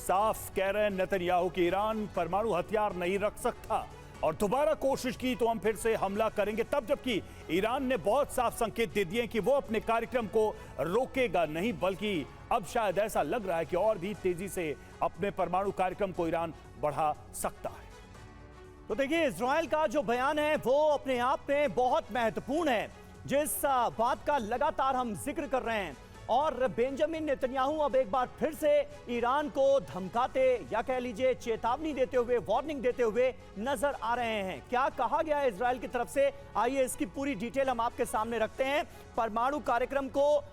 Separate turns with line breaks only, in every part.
साफ कह रहे हैं नेतन्याहू कि ईरान परमाणु हथियार नहीं रख सकता और दोबारा कोशिश की तो हम फिर से हमला करेंगे, तब जबकि ईरान ने बहुत साफ संकेत दे दिए कि वो अपने कार्यक्रम को रोकेगा नहीं, बल्कि अब शायद ऐसा लग रहा है कि और भी तेजी से अपने परमाणु कार्यक्रम को ईरान बढ़ा सकता है।
तो देखिए, इजराइल का जो बयान है वो अपने आप में बहुत महत्वपूर्ण है, जिस बात का लगातार हम जिक्र कर रहे हैं। और बेंजामिन नेतन्याहू अब एक बार फिर से ईरान को धमकाते या कह लीजिए चेतावनी देते हुए, वार्निंग देते हुए नजर आ रहे हैं। क्या कहा गया है इजराइल की तरफ से, आइए इसकी पूरी डिटेल हम आपके सामने रखते हैं। परमाणु कार्यक्रम को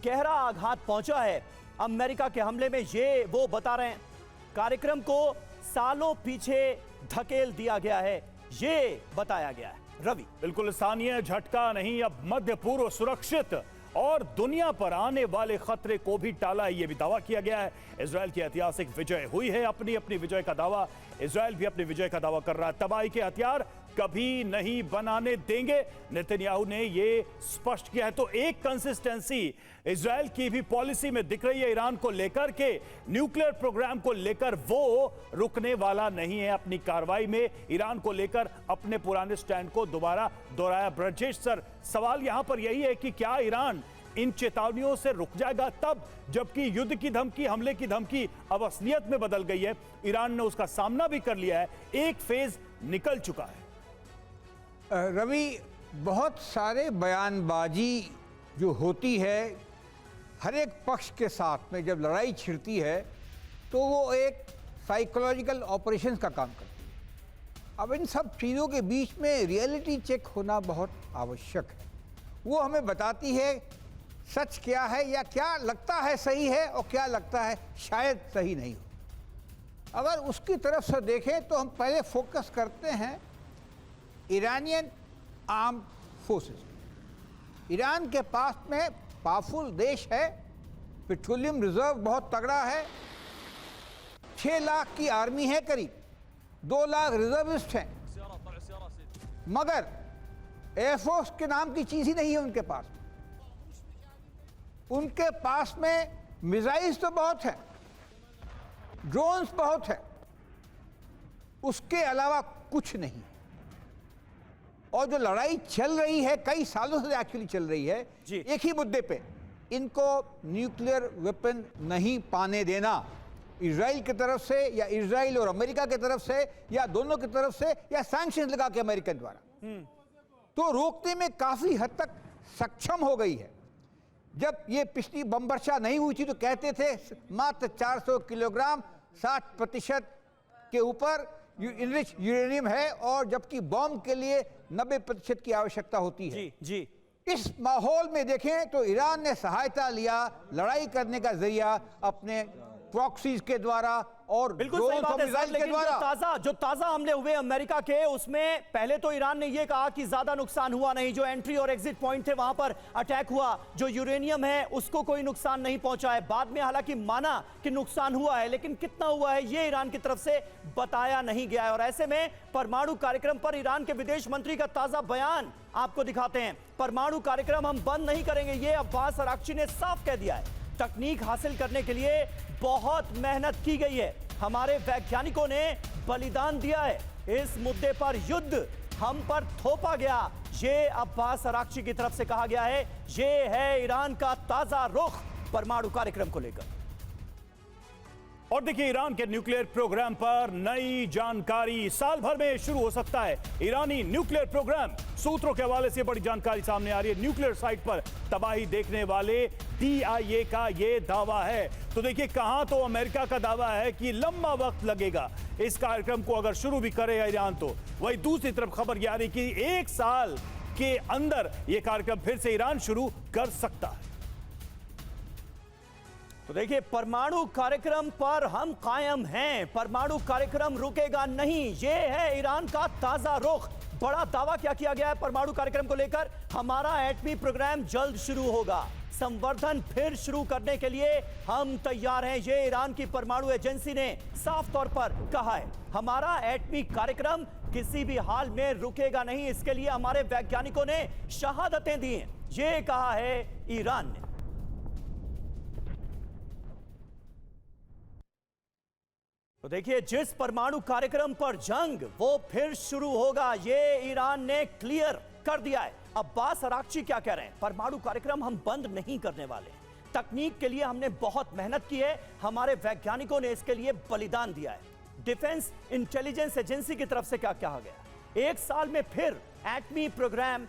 गहरा आघात पहुंचा है अमेरिका के हमले में, ये वो बता रहे हैं। कार्यक्रम को सालों पीछे धकेल दिया गया है, ये बताया गया है। रवि,
बिल्कुल स्थानीय झटका नहीं, अब मध्य पूर्व सुरक्षित और दुनिया पर आने वाले खतरे को भी टाला, यह भी दावा किया गया है। इजराइल की ऐतिहासिक विजय हुई है, अपनी अपनी विजय का दावा इजराइल भी अपनी विजय का दावा कर रहा है। तबाही के हथियार कभी नहीं बनाने देंगे, नेतन्याहू ने यह स्पष्ट किया है। तो एक कंसिस्टेंसी इजराइल की भी पॉलिसी में दिख रही है ईरान को लेकर के, न्यूक्लियर प्रोग्राम को लेकर वो रुकने वाला नहीं है। अपनी कार्रवाई में ईरान को लेकर अपने पुराने स्टैंड को दोबारा दोहराया। ब्रजेश सर, सवाल यहां पर यही है कि क्या ईरान इन चेतावनियों से रुक जाएगा, तब जबकि युद्ध की धमकी, हमले की धमकी अब असलियत में बदल गई है, ईरान ने उसका सामना भी कर लिया है, एक फेज निकल चुका है।
रवि, बहुत सारे बयानबाजी जो होती है हर एक पक्ष के साथ में, जब लड़ाई छिड़ती है तो वो एक साइकोलॉजिकल ऑपरेशंस का काम करती है। अब इन सब चीज़ों के बीच में रियलिटी चेक होना बहुत आवश्यक है। वो हमें बताती है सच क्या है, या क्या लगता है सही है और क्या लगता है शायद सही नहीं हो। अगर उसकी तरफ से देखें तो हम पहले फोकस करते हैं ईरानियन आर्म्ड फोर्सेस। ईरान के पास में पावरफुल देश है, पेट्रोलियम रिजर्व बहुत तगड़ा है, 6 लाख की आर्मी है, करीब 2 लाख रिजर्विस्ट हैं, मगर एयरफोर्स के नाम की चीज़ ही नहीं है उनके पास। उनके पास में मिसाइल्स तो बहुत हैं, ड्रोन्स बहुत हैं, उसके अलावा कुछ नहीं। और जो लड़ाई चल रही है, कई सालों से एक्चुअली चल रही है, एक ही मुद्दे पे, इनको न्यूक्लियर वेपन नहीं पाने देना, इजराइल की तरफ से या इजराइल और अमेरिका की तरफ से या दोनों की तरफ से, या सैंक्शंस लगा के अमेरिकन द्वारा, तो रोकने में काफी हद तक सक्षम हो गई है। जब ये पिछली बम वर्षा नहीं हुई थी तो कहते थे मात्र 400 किलोग्राम 60% के ऊपर इनरिच यूरेनियम है, और जबकि बॉम्ब के लिए 90% की आवश्यकता होती है।
जी।
इस माहौल में देखें तो ईरान ने सहायता लिया, लड़ाई करने का जरिया अपने प्रॉक्सीज के द्वारा और
बिल्कुल सही बात है सर, लेकिन जो ताजा हमले हुए अमेरिका के, उसमें पहले तो ईरान ने यह कहा कि ज्यादा नुकसान हुआ नहीं, जो एंट्री और एग्जिट पॉइंट थे वहां पर अटैक हुआ, जो यूरेनियम है उसको कोई नुकसान नहीं पहुंचा है। बाद में हालांकि माना कि नुकसान हुआ है, लेकिन कितना हुआ है ये ईरान की तरफ से बताया नहीं गया है। और ऐसे में परमाणु कार्यक्रम पर ईरान के विदेश मंत्री का ताजा बयान आपको दिखाते हैं। परमाणु कार्यक्रम हम बंद नहीं करेंगे, ये अब्बास अराक्ची ने साफ कह दिया है। तकनीक हासिल करने के लिए बहुत मेहनत की गई है, हमारे वैज्ञानिकों ने बलिदान दिया है, इस मुद्दे पर युद्ध हम पर थोपा गया, ये अब्बास अराक्ची की तरफ से कहा गया है। ये है ईरान का ताजा रुख परमाणु कार्यक्रम को लेकर।
और देखिए, ईरान के न्यूक्लियर प्रोग्राम पर नई जानकारी साल भर में शुरू हो सकता है। ईरानी न्यूक्लियर प्रोग्राम, सूत्रों के हवाले से बड़ी जानकारी सामने आ रही है। न्यूक्लियर साइट पर तबाही देखने वाले DIA का यह दावा है। तो देखिए, कहां तो अमेरिका का दावा है कि लंबा वक्त लगेगा इस कार्यक्रम को अगर शुरू भी करे ईरान, तो वही दूसरी तरफ खबर यह आ रही कि 1 साल के अंदर यह कार्यक्रम फिर से ईरान शुरू कर सकता है।
तो देखिए, परमाणु कार्यक्रम पर हम कायम हैं, परमाणु कार्यक्रम रुकेगा नहीं, यह है ईरान का ताजा रुख। बड़ा दावा क्या किया गया है परमाणु कार्यक्रम को लेकर, हमारा एटमी प्रोग्राम जल्द शुरू होगा, संवर्धन फिर शुरू करने के लिए हम तैयार हैं, ये ईरान की परमाणु एजेंसी ने साफ तौर पर कहा है। हमारा एटमी कार्यक्रम किसी भी हाल में रुकेगा नहीं, इसके लिए हमारे वैज्ञानिकों ने शहादतें दी हैं, ये कहा है ईरान ने। तो देखिए, जिस परमाणु कार्यक्रम पर जंग वो फिर शुरू होगा, ये ईरान ने क्लियर कर दिया है। अब्बास अराक्ची क्या कह रहे हैं? परमाणु कार्यक्रम हम बंद नहीं करने वाले। तकनीक के लिए हमने बहुत मेहनत की है, हमारे वैज्ञानिकों ने इसके लिए बलिदान दिया है। डिफेंस इंटेलिजेंस एजेंसी की तरफ से क्या कहा गया? 1 साल में फिर एटमी प्रोग्राम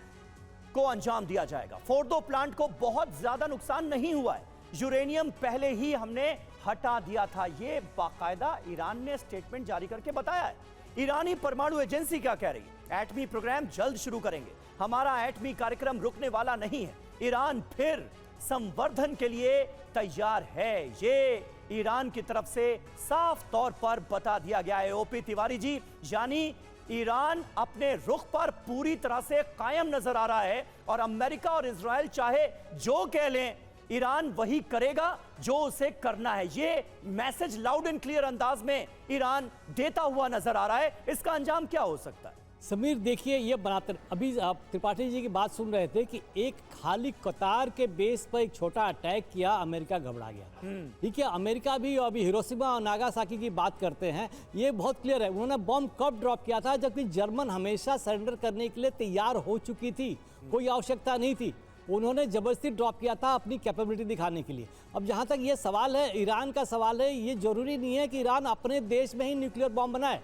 को अंजाम दिया जाएगा। फोर्डो प्लांट को बहुत ज्यादा नुकसान नहीं हुआ है, यूरेनियम पहले ही हमने हटा दिया था। यह बाकायदा ईरान ने स्टेटमेंट जारी करके बताया है। ईरानी परमाणु एजेंसी क्या कह रही है? एटमी प्रोग्राम जल्द शुरू करेंगे, हमारा एटमी कार्यक्रम रुकने वाला नहीं है। ईरान फिर संवर्धन के लिए तैयार है, ये ईरान की तरफ से साफ तौर पर बता दिया गया है। ओपी तिवारी जी, यानी ईरान अपने रुख पर पूरी तरह से कायम नजर आ रहा है और अमेरिका और इजराइल चाहे जो कह लें, ईरान वही करेगा जो उसे करना है। ये मैसेज लाउड एंड क्लियर अंदाज में ईरान देता हुआ नजर आ रहा है। इसका अंजाम क्या हो सकता है?
समीर, देखिए, ये बनाते अभी आप त्रिपाठी जी की बात सुन रहे थे कि एक खाली कतार के बेस पर एक छोटा अटैक किया, अमेरिका घबरा गया। ठीक है, अमेरिका भी अभी हिरोशिमा और नागासाकी की बात करते हैं, ये बहुत क्लियर है। उन्होंने बॉम्ब कब ड्रॉप किया था? जबकि जर्मन हमेशा सरेंडर करने के लिए तैयार हो चुकी थी, कोई आवश्यकता नहीं थी। उन्होंने जबरदस्ती ड्रॉप किया था अपनी कैपेबिलिटी दिखाने के लिए। अब जहाँ तक ये सवाल है, ईरान का सवाल है, ये जरूरी नहीं है कि ईरान अपने देश में ही न्यूक्लियर बॉम्ब बनाए।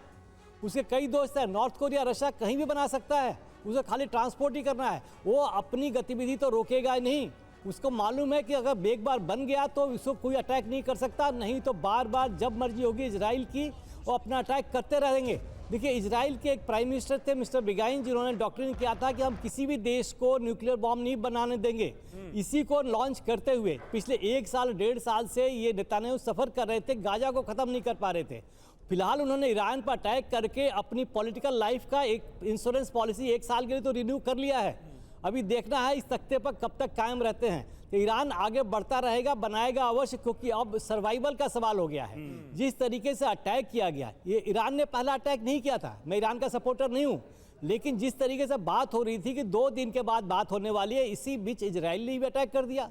उसके कई दोस्त हैं, नॉर्थ कोरिया, रशिया कहीं भी बना सकता है, उसे खाली ट्रांसपोर्ट ही करना है। वो अपनी गतिविधि तो रोकेगा ही नहीं। उसको मालूम है कि अगर एक बार बन गया तो इसको कोई अटैक नहीं कर सकता, नहीं तो बार बार जब मर्जी होगी इजराइल की वो अपना अटैक करते रहेंगे। देखिए, इजराइल के एक प्राइम मिनिस्टर थे मिस्टर बिगाइन, जिन्होंने डॉक्ट्रिन किया था कि हम किसी भी देश को न्यूक्लियर बॉम्ब नहीं बनाने देंगे। इसी को लॉन्च करते हुए पिछले 1 साल 1.5 साल से ये नेतान्याहू सफर कर रहे थे, गाजा को खत्म नहीं कर पा रहे थे। फिलहाल उन्होंने ईरान पर अटैक करके अपनी पॉलिटिकल लाइफ का एक इंश्योरेंस पॉलिसी 1 साल के लिए तो रिन्यू कर लिया है। अभी देखना है इस तख्ते पर कब तक कायम रहते हैं। तो ईरान आगे बढ़ता रहेगा, बनाएगा अवश्य, क्योंकि अब सर्वाइवल का सवाल हो गया है। जिस तरीके से अटैक किया गया, ये ईरान ने पहला अटैक नहीं किया था। मैं ईरान का सपोर्टर नहीं हूँ, लेकिन जिस तरीके से बात हो रही थी कि 2 दिन के बाद बात होने वाली है, इसी बीच इजराइल ने भी अटैक कर दिया।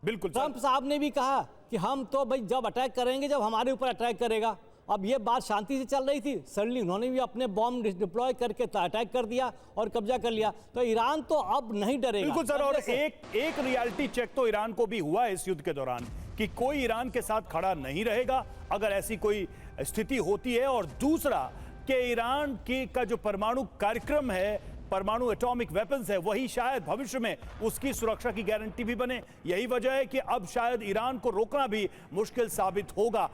बिल्कुल,
ट्रंप साहब ने भी कहा कि हम तो भाई जब अटैक करेंगे जब हमारे ऊपर अटैक करेगा। अब ये बात शांति से चल रही थी, सडनली उन्होंने भी अपने बॉम्ब डिप्लॉय करके अटैक कर दिया और कब्जा कर लिया। तो ईरान तो अब नहीं डरेगा।
बिल्कुल सर, और एक रियलिटी चेक तो ईरान को भी हुआ है इस युद्ध के दौरान कि कोई ईरान के साथ खड़ा नहीं रहेगा अगर ऐसी कोई स्थिति होती है। और दूसरा कि ईरान की का जो परमाणु कार्यक्रम है, परमाणु एटॉमिक वेपन्स है, वही शायद भविष्य में उसकी सुरक्षा की गारंटी भी बने। यही वजह है कि अब शायद ईरान को रोकना भी मुश्किल साबित होगा।